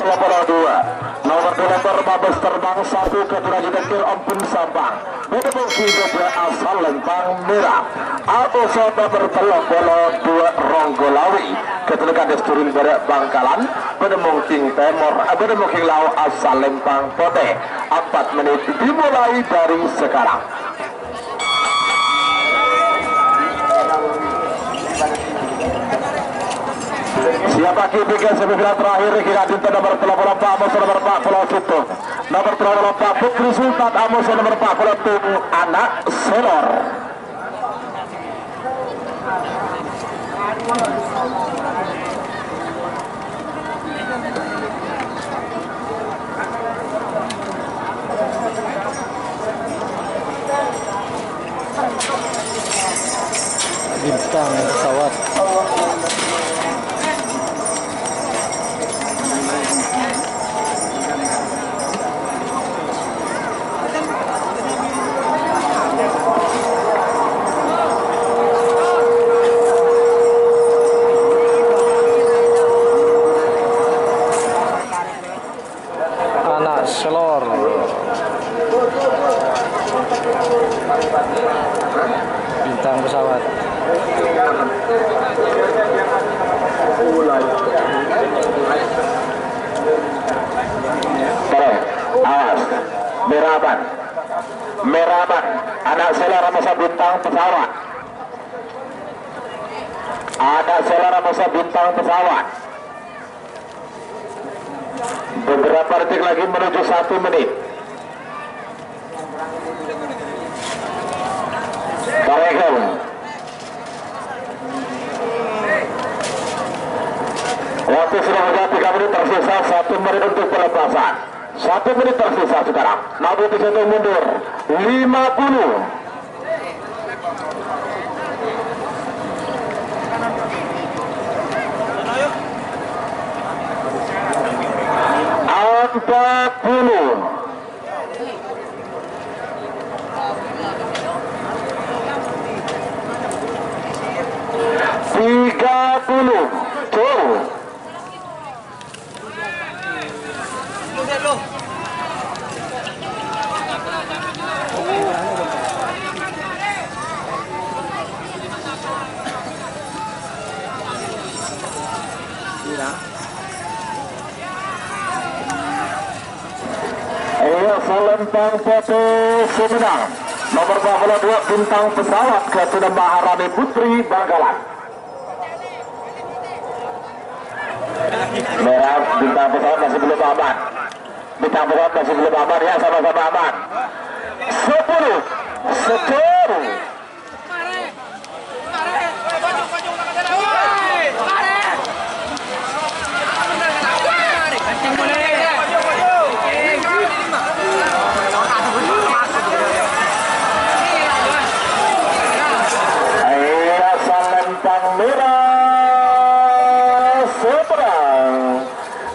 Nomor 2 Mabes terbang 1 Ketua Direktur Ampun Sabang. Bertepuk hidupnya asal Lempang Merah. Atau nomor 2 Ronggolawi. Ketua Kades turun berak Bangkalan. Bertemu King Temor. Bertemu King Lau asal Lempang Pote. 4 menit dimulai dari sekarang. Siapa ketiga semifinal terakhir kira Dinta nomor 34 Amos nomor 41 nomor 34 Putri Sultan Amos nomor 47 Anak Selor. Bintang pesawat. Anak Selor. Bintang pesawat. Awas, Meraban, Anak Selor masa bintang pesawat. Anak Selor masa bintang pesawat. Beberapa detik lagi menuju 1 menit. Baiklah. Waktu sudah berjalan 3 menit tersisa, 1 menit untuk pelepasan. 1 menit tersisa sekarang. Nabi Tiseto mundur 50. Lempang Pote Sumedang. Nomor 42 bintang pesawat Ketua Maharani Putri Bangkalan. Merah bintang pesawat masih belum aman. Bintang pesawat masih belum aman ya, sama-sama aman. 10 skor.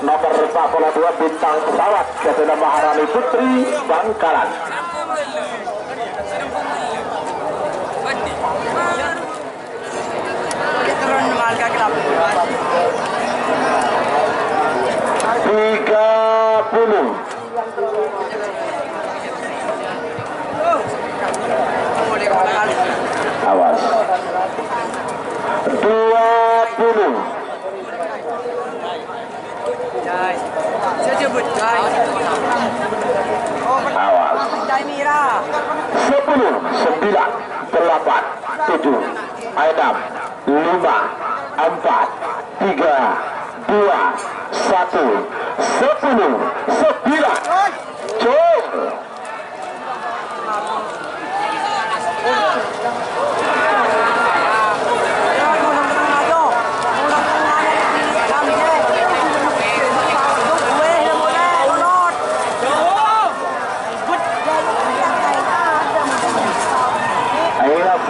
Nomor 42 bintang pesawat Ketua Maharani Putri Bangkalan. Awas 20. Awas 10, 9, 8, 7, 6, 5, 4, 3, 2, 1, 10, 9. Cuk.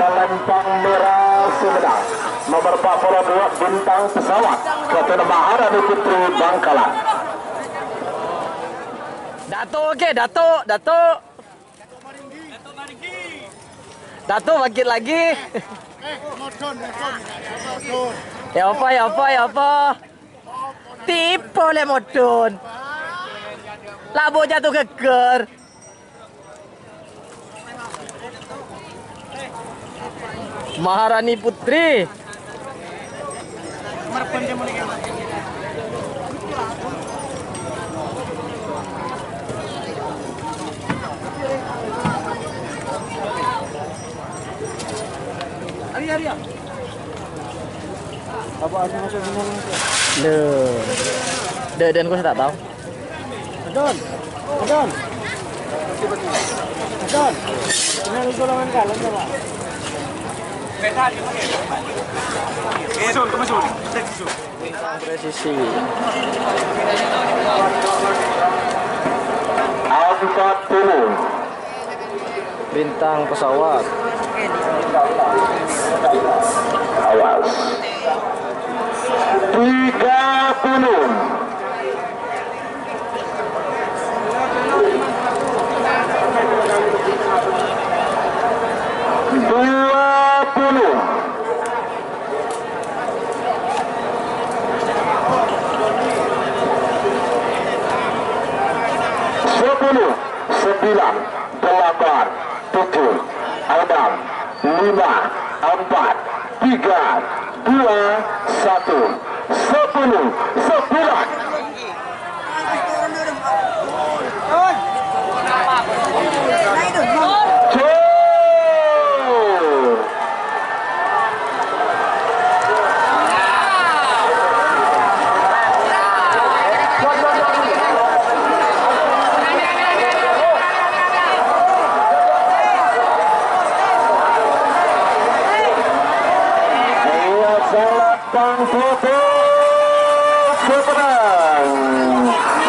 Lempang Merah Sumedang. Nomor 42 bintang pesawat Ketua Maharani Putri Bangkalan. Dato, oke, Dato. Dato bangkit lagi. Ya apa? Tipu le modun. Labu jatuh geger. Maharani Putri. Apa ada masuk final nanti? Dan gue tak tahu. Adon. Adon. Adon. Final golongan kalian coba. Presisi. Angkat turun. Bintang pesawat. Awas. 30. Sepuluh, 9, 8, 7, 6, 5, 4, 3, 2, 1, 10, 9.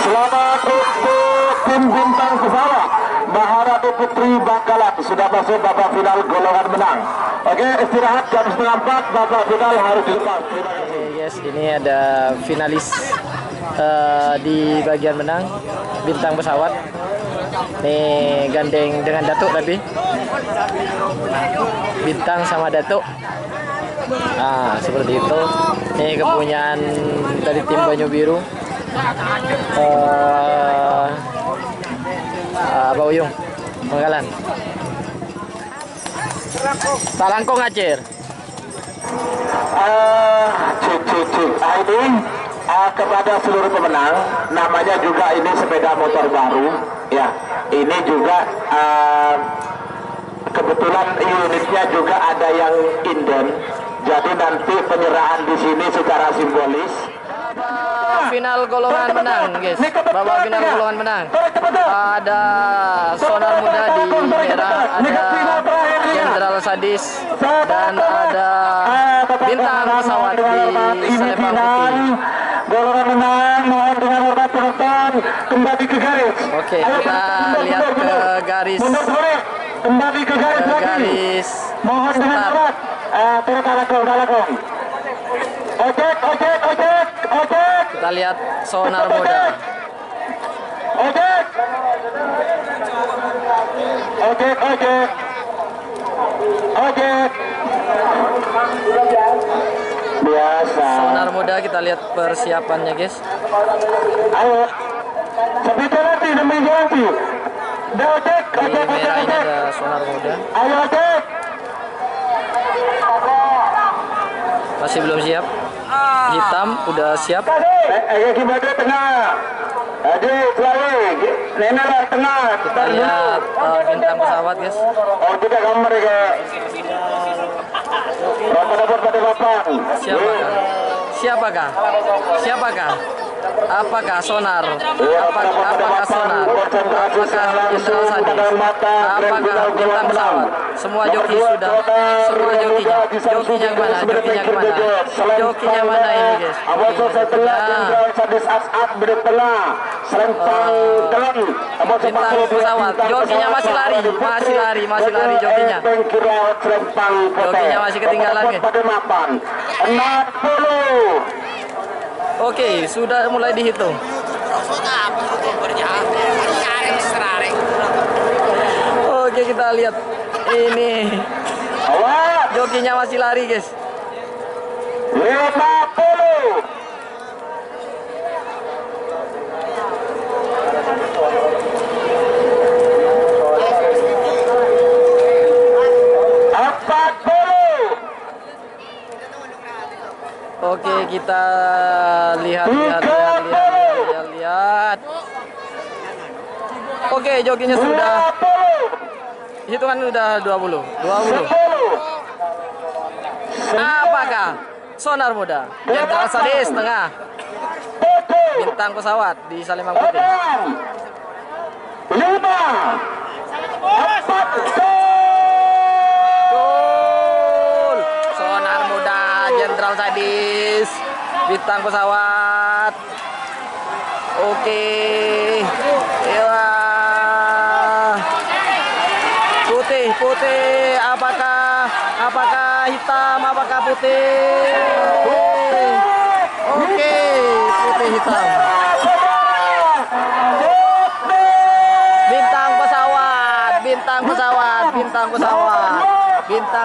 Selamat untuk tim bintang pesawat Maharani Putri Bangkalan sudah masuk babak final golongan menang. Oke, istirahat jam 3:30, babak final harus dilepas. Terima kasih. Oke guys, ini ada finalis di bagian menang bintang pesawat. Nih gandeng dengan Datuk tapi bintang sama Datuk. Nah, seperti itu. Ini kepunyaan dari tim Banyu Biru. Apa Uyung? Bangkalan. Talangkong Aceh. Ini kepada seluruh pemenang, namanya juga ini sepeda motor baru, ya. Ini juga kebetulan unitnya juga ada yang inden, jadi nanti penyerahan di sini secara simbolis. Final golongan menang, guys. Babak final golongan menang. Ada Sonar Muda di merah, ada Jenderal Sadis, dan ada bintang pesawat di selempang putih. Golongan menang, mohon dengan hormat penonton kembali ke garis. Oke, kita lihat ke garis. Kembali ke garis lagi. Garis. Mohon dengan hormat. Turun talakong. Ojek. Kita lihat Sonar Muda. Ojek. Biasa. Sonar Muda, kita lihat persiapannya, guys. Ayo. Sebentar nanti demi ganti. Ojek. Di merah ini ada Sonar Muda. Ayo ojek. Masih belum siap. Hitam udah siap. Ayo kita tengah. Adik, selalu. Nena tengah. Kita lihat bintang pesawat, guys. Oh, tidak gambar ya. Bapak pada bapak. Siapakah? Apakah Sonar? Apakah Sonar? Apakah Jenderal Sadis? Apakah bintang pesawat? Semua joki sudah. Semua jokinya. Jokinya kemana? Jokinya mana ini, guys? Jenderal Sadis As'ad bertengah. Selempang dalam. Bintang pesawat. Jokinya masih lari jokinya. Jokinya masih ketinggalan, guys. 60. Oke, sudah mulai dihitung. Oke, kita lihat ini. Jokinya masih lari, guys. 50. kita lihat. Oke, jokinya sudah. Hitungan udah 20. Apakah Sonar Muda Jenderal Sadis tengah bintang pesawat di Salimang Putih? 5, 4, Gol! Sonar Muda Jenderal Sadis bintang pesawat. Oke. Iya. Putih, apakah hitam, apakah putih? Oke, putih hitam. Bintang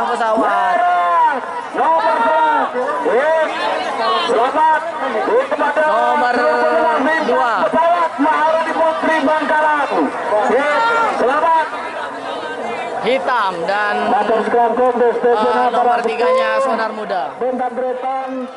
pesawat. Nomor 2. Maharani Putri Bangkalan. Selamat. Hitam dan nomor 3-nya Sonar Muda. Bintang Drepan